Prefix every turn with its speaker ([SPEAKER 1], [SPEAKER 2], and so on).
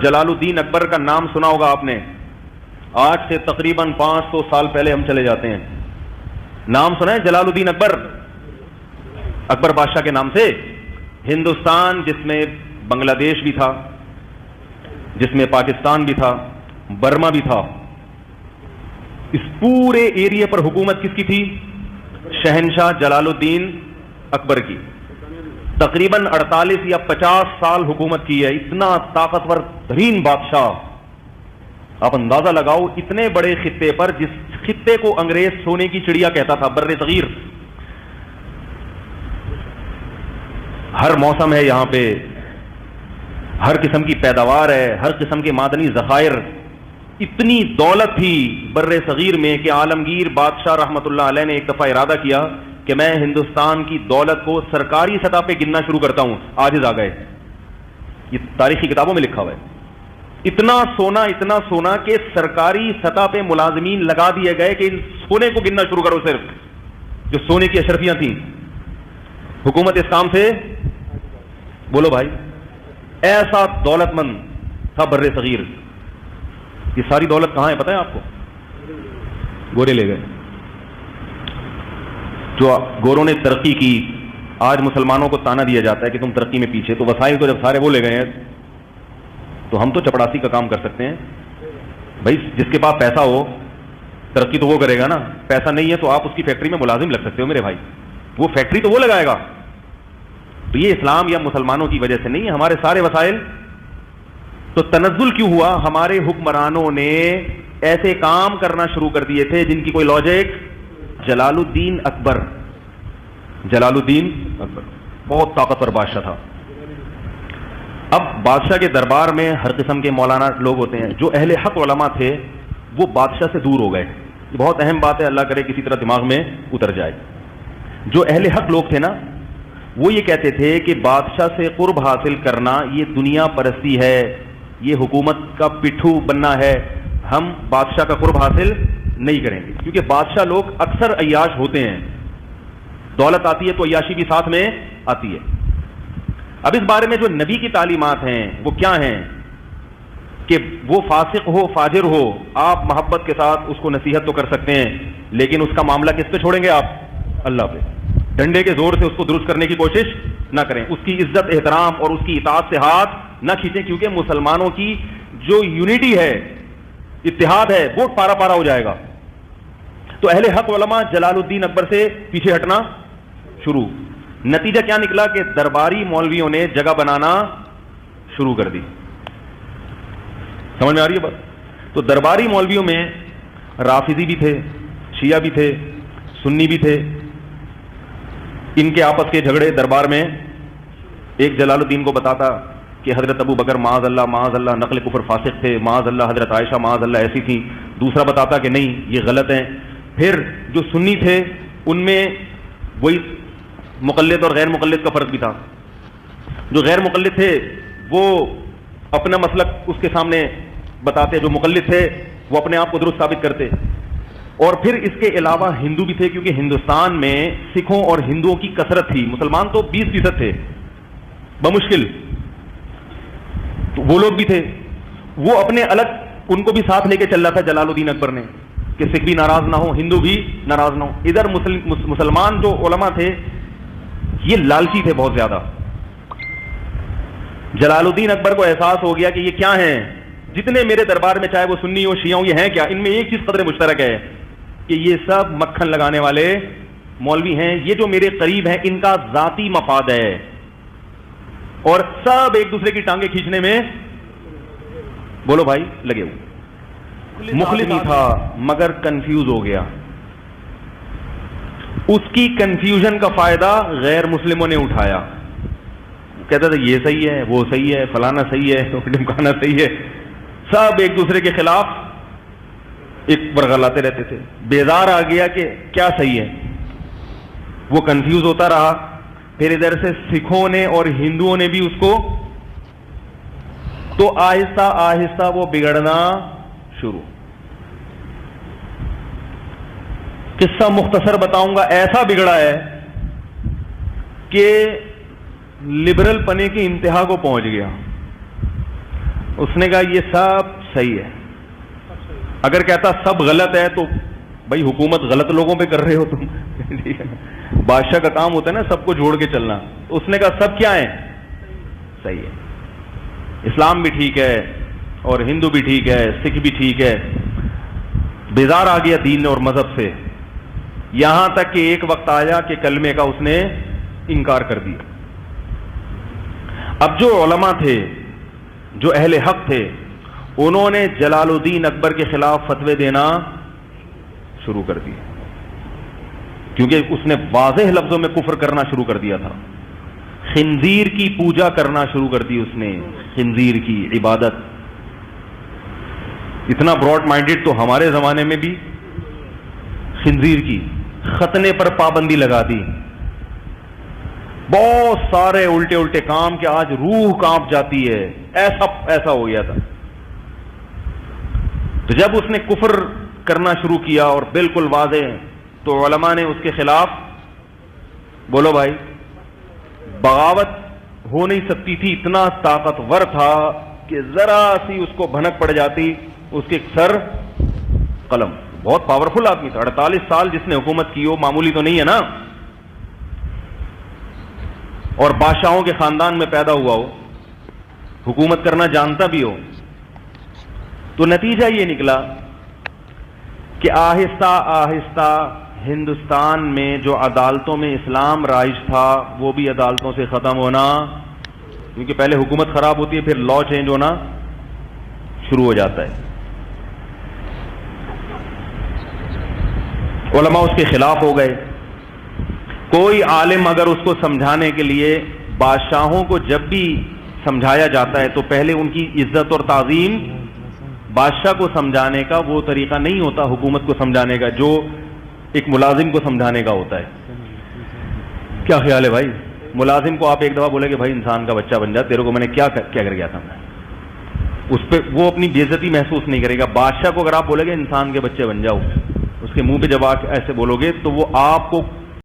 [SPEAKER 1] جلال الدین اکبر کا نام سنا ہوگا آپ نے. آج سے تقریباً 500 سال پہلے ہم چلے جاتے ہیں. نام سنا ہے جلال الدین اکبر؟ اکبر بادشاہ کے نام سے ہندوستان، جس میں بنگلہ دیش بھی تھا، جس میں پاکستان بھی تھا، برما بھی تھا، اس پورے ایریا پر حکومت کس کی تھی؟ شہنشاہ جلال الدین اکبر کی. تقریباً 48 یا 50 سال حکومت کی ہے. اتنا طاقتور ترین بادشاہ. آپ اندازہ لگاؤ اتنے بڑے خطے پر، جس خطے کو انگریز سونے کی چڑیا کہتا تھا، بر صغیر. ہر موسم ہے یہاں پہ، ہر قسم کی پیداوار ہے، ہر قسم کے معدنی ذخائر. اتنی دولت تھی بر صغیر میں کہ عالمگیر بادشاہ رحمت اللہ علیہ نے ایک دفعہ ارادہ کیا کہ میں ہندوستان کی دولت کو سرکاری سطح پہ گننا شروع کرتا ہوں. عاجز آ گئے. یہ تاریخی کتابوں میں لکھا ہوا ہے. اتنا سونا کہ سرکاری سطح پہ ملازمین لگا دیے گئے کہ ان سونے کو گننا شروع کرو. صرف جو سونے کی اشرفیاں تھیں، حکومت اس کام سے، بولو بھائی، ایسا دولت مند تھا بر صغیر. یہ ساری دولت کہاں ہے پتہ ہے آپ کو؟ گورے لے گئے. جو گوروں نے ترقی کی، آج مسلمانوں کو تانا دیا جاتا ہے کہ تم ترقی میں پیچھے، تو وسائل تو جب سارے وہ لے گئے ہیں تو ہم تو چپڑاسی کا کام کر سکتے ہیں. بھائی جس کے پاس پیسہ ہو ترقی تو وہ کرے گا نا. پیسہ نہیں ہے تو آپ اس کی فیکٹری میں ملازم لگ سکتے ہو میرے بھائی، وہ فیکٹری تو وہ لگائے گا. تو یہ اسلام یا مسلمانوں کی وجہ سے نہیں ہے، ہمارے سارے وسائل. تو تنزل کیوں ہوا؟ ہمارے حکمرانوں نے ایسے کام کرنا شروع کر دیے تھے جن کی کوئی لاجک. جلال الدین اکبر بہت طاقتور بادشاہ تھا. اب بادشاہ کے دربار میں ہر قسم کے مولانا لوگ ہوتے ہیں. جو اہل حق علماء تھے وہ بادشاہ سے دور ہو گئے. یہ بہت اہم بات ہے، اللہ کرے کسی طرح دماغ میں اتر جائے. جو اہل حق لوگ تھے نا، وہ یہ کہتے تھے کہ بادشاہ سے قرب حاصل کرنا یہ دنیا پرستی ہے، یہ حکومت کا پٹھو بننا ہے. ہم بادشاہ کا قرب حاصل نہیں کریں گے، کیونکہ بادشاہ لوگ اکثر عیاش ہوتے ہیں. دولت آتی ہے تو عیاشی بھی ساتھ میں آتی ہے. اب اس بارے میں جو نبی کی تعلیمات ہیں وہ کیا ہیں کہ وہ فاسق ہو فاجر ہو، آپ محبت کے ساتھ اس کو نصیحت تو کر سکتے ہیں، لیکن اس کا معاملہ کس پہ چھوڑیں گے آپ؟ اللہ پہ. ڈنڈے کے زور سے اس کو درست کرنے کی کوشش نہ کریں. اس کی عزت احترام اور اس کی اطاعت سے ہاتھ نہ کھینچیں، کیونکہ مسلمانوں کی جو یونٹی ہے، اتحاد ہے، وہ پارا پارا ہو جائے گا. تو اہل حق علماء جلال الدین اکبر سے پیچھے ہٹنا شروع. نتیجہ کیا نکلا کہ درباری مولویوں نے جگہ بنانا شروع کر دی. سمجھ میں آ رہی ہے بات؟ تو درباری مولویوں میں رافضی بھی تھے، شیعہ بھی تھے، سنی بھی تھے. ان کے آپس کے جھگڑے دربار میں. ایک جلال الدین کو بتاتا کہ حضرت ابو بکر معاذ اللہ نقل کفر فاسق تھے، معاذ اللہ حضرت عائشہ معاذ اللہ ایسی تھی. دوسرا بتاتا کہ نہیں یہ غلط ہیں. پھر جو سنی تھے ان میں وہی مقلد اور غیر مقلد کا فرق بھی تھا. جو غیر مقلد تھے وہ اپنا مسلک اس کے سامنے بتاتے، جو مقلد تھے وہ اپنے آپ کو درست ثابت کرتے. اور پھر اس کے علاوہ ہندو بھی تھے، کیونکہ ہندوستان میں سکھوں اور ہندوؤں کی کثرت تھی. مسلمان تو 20% تھے بمشکل، تو وہ لوگ بھی تھے. وہ اپنے الگ ان کو بھی ساتھ لے کے چل رہا تھا جلال الدین اکبر نے کہ سکھ بھی ناراض نہ ہو، ہندو بھی ناراض نہ ہو. ادھر مسلمان جو علماء تھے یہ لالچی تھے بہت زیادہ. جلال الدین اکبر کو احساس ہو گیا کہ یہ کیا ہیں، جتنے میرے دربار میں چاہے وہ سنی ہو شیعہ ہو، یہ ہیں کیا؟ ان میں ایک چیز قدر مشترک ہے کہ یہ سب مکھن لگانے والے مولوی ہیں. یہ جو میرے قریب ہیں ان کا ذاتی مفاد ہے، اور سب ایک دوسرے کی ٹانگیں کھینچنے میں، بولو بھائی، لگے ہوئے. مخلص نہیں تھا مگر کنفیوز ہو گیا. اس کی کنفیوژن کا فائدہ غیر مسلموں نے اٹھایا. کہتا تھا یہ صحیح ہے، وہ صحیح ہے، فلانا صحیح ہے، ڈمکانا صحیح ہے. سب ایک دوسرے کے خلاف ایک برغلاتے رہتے تھے. بیزار آ گیا کہ کیا صحیح ہے. وہ کنفیوز ہوتا رہا. پھر ادھر سے سکھوں نے اور ہندوؤں نے بھی اس کو، تو آہستہ آہستہ وہ بگڑنا شروع. قصہ مختصر بتاؤں گا. ایسا بگڑا ہے کہ لبرل پنے کی انتہا کو پہنچ گیا. اس نے کہا یہ سب صحیح ہے. اگر کہتا سب غلط ہے تو بھائی حکومت غلط لوگوں پہ کر رہے ہو تم. بادشاہ کا کام ہوتا ہے نا سب کو جوڑ کے چلنا. اس نے کہا سب کیا ہے؟ صحیح ہے. اسلام بھی ٹھیک ہے اور ہندو بھی ٹھیک ہے, سکھ بھی ٹھیک ہے. بیزار آ گیا دین اور مذہب سے, یہاں تک کہ ایک وقت آیا کہ کلمے کا اس نے انکار کر دیا. اب جو علماء تھے, جو اہل حق تھے, انہوں نے جلال الدین اکبر کے خلاف فتوے دینا شروع کر دیے, کیونکہ اس نے واضح لفظوں میں کفر کرنا شروع کر دیا تھا. خنزیر کی پوجا کرنا شروع کر دی اس نے, خنزیر کی عبادت. اتنا براڈ مائنڈیڈ تو ہمارے زمانے میں بھی خنزیر کی ختنے پر پابندی لگا دی. بہت سارے الٹے الٹے کام کہ آج روح کانپ جاتی ہے, ایسا ہو گیا تھا. تو جب اس نے کفر کرنا شروع کیا اور بالکل واضح, تو علماء نے اس کے خلاف, بولو بھائی, بغاوت ہو نہیں سکتی تھی, اتنا طاقتور تھا کہ ذرا سی اس کو بھنک پڑ جاتی, اس کے سر قلم. بہت پاورفل آدمی تھا. 48 سال جس نے حکومت کی ہو معمولی تو نہیں ہے نا, اور بادشاہوں کے خاندان میں پیدا ہوا ہو, حکومت کرنا جانتا بھی ہو. تو نتیجہ یہ نکلا کہ آہستہ آہستہ ہندوستان میں جو عدالتوں میں اسلام رائج تھا وہ بھی عدالتوں سے ختم ہونا, کیونکہ پہلے حکومت خراب ہوتی ہے, پھر لا چینج ہونا شروع ہو جاتا ہے. علماء اس کے خلاف ہو گئے. کوئی عالم اگر اس کو سمجھانے کے لیے, بادشاہوں کو جب بھی سمجھایا جاتا ہے تو پہلے ان کی عزت اور تعظیم, بادشاہ کو سمجھانے کا وہ طریقہ نہیں ہوتا حکومت کو سمجھانے کا جو ایک ملازم کو سمجھانے کا ہوتا ہے. کیا خیال ہے بھائی؟ ملازم کو آپ ایک دفعہ بولے کہ بھائی انسان کا بچہ بن جا, تیرے کو میں نے کیا کر گیا تھا, اس پہ وہ اپنی بے عزتی محسوس نہیں کرے گا. بادشاہ کو اگر آپ بولے گے انسان کے بچے بن جاؤ, اس کے منہ پہ جب آپ ایسے بولو گے تو وہ آپ کو